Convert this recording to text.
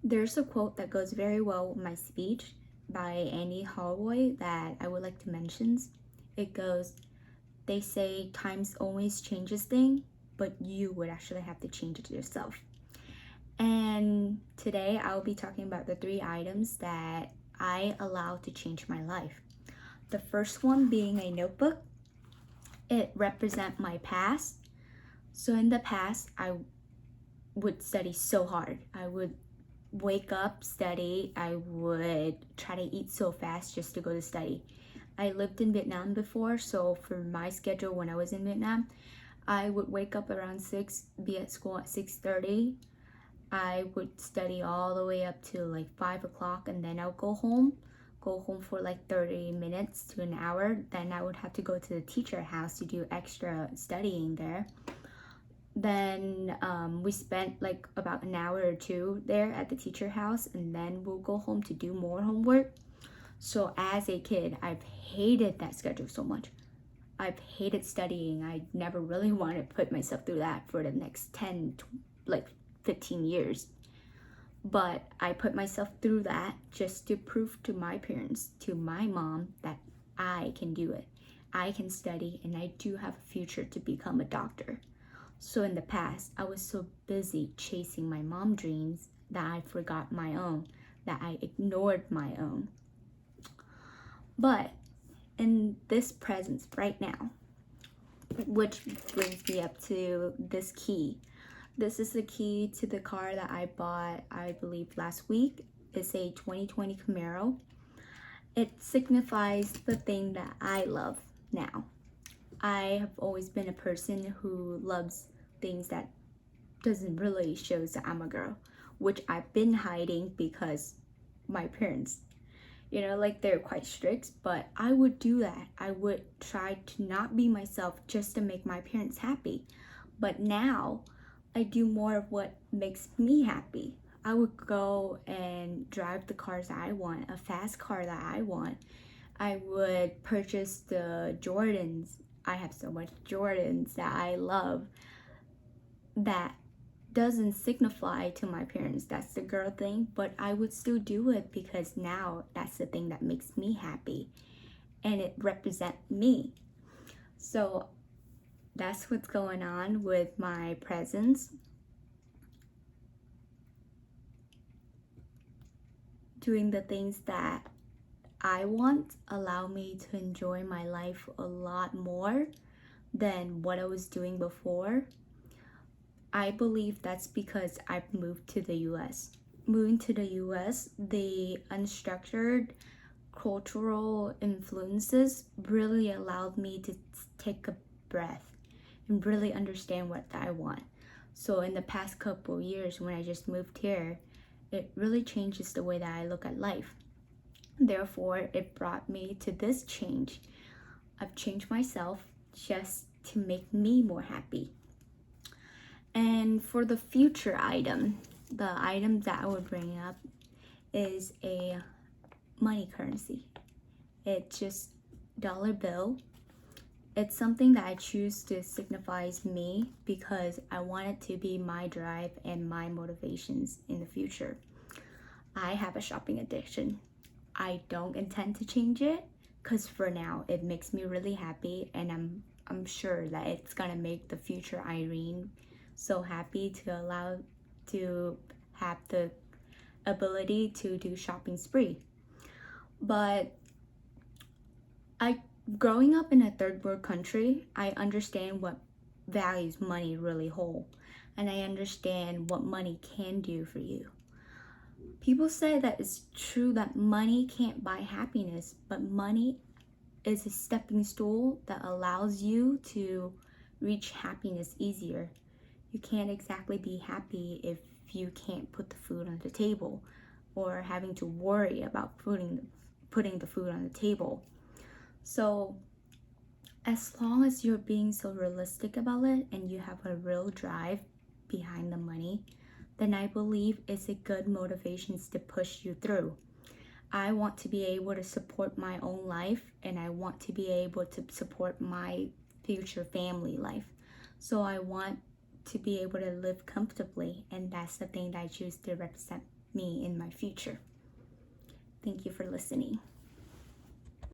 There's a quote that goes very well with my speech by Andy Holloway that I would like to mention. It goes, they say times always changes things, but you would actually have to change it yourself. And today I'll be talking about the 3 items that I allow to change my life. The first one being a notebook. It represents my past. So in the past, I would study so hard. I would wake up, study. I would try to eat so fast just to go to study. I lived in Vietnam before, so for my schedule when I was in Vietnam, I would wake up around 6, be at school at 6:30. I would study all the way up to like 5 o'clock, and then I'll go home for like 30 minutes to an hour. Then I would have to go to the teacher house to do extra studying there. Then we spent like about an hour or two there at the teacher house, and then we'll go home to do more homework. So as a kid, I've hated that schedule so much. I've hated studying. I never really wanted to put myself through that for the next 10, like 15 years. But I put myself through that just to prove to my parents, to my mom, that I can do it. I can study, and I do have a future to become a doctor. So in the past, I was so busy chasing my mom's dreams that I forgot my own, that I ignored my own. But in this present right now, which brings me up to this key. This is the key to the car that I bought, I believe, last week. It's a 2020 Camaro. It signifies the thing that I love now. I have always been a person who loves things that doesn't really show that I'm a girl, which I've been hiding because my parents, like they're quite strict, but I would do that. I would try to not be myself just to make my parents happy. But now I do more of what makes me happy. I would go and drive the cars that I want, a fast car that I want. I would purchase the Jordans. I have so much Jordans that I love that doesn't signify to my parents that's the girl thing, but I would still do it because now that's the thing that makes me happy and it represents me. So that's what's going on with my presence. Doing the things that I want allow me to enjoy my life a lot more than what I was doing before. I believe that's because I've moved to the US. Moving to the US, the unstructured cultural influences really allowed me to take a breath and really understand what I want. So in the past couple of years when I just moved here, it really changes the way that I look at life. Therefore, it brought me to this change. I've changed myself just to make me more happy. And for the future item, the item that I would bring up is a money currency. It's just dollar bill. It's something that I choose to signify me because I want it to be my drive and my motivations in the future. I have a shopping addiction. I don't intend to change it because for now it makes me really happy, and I'm sure that it's gonna make the future Irene so happy to have the ability to do shopping spree. But growing up in a third world country, I understand what values money really hold, and I understand what money can do for you. People say that it's true that money can't buy happiness, but money is a stepping stool that allows you to reach happiness easier. You can't exactly be happy if you can't put the food on the table or having to worry about putting the food on the table. So as long as you're being so realistic about it and you have a real drive behind the money, then I believe it's a good motivation to push you through. I want to be able to support my own life, and I want to be able to support my future family life. So I want to be able to live comfortably, and that's the thing that I choose to represent me in my future. Thank you for listening.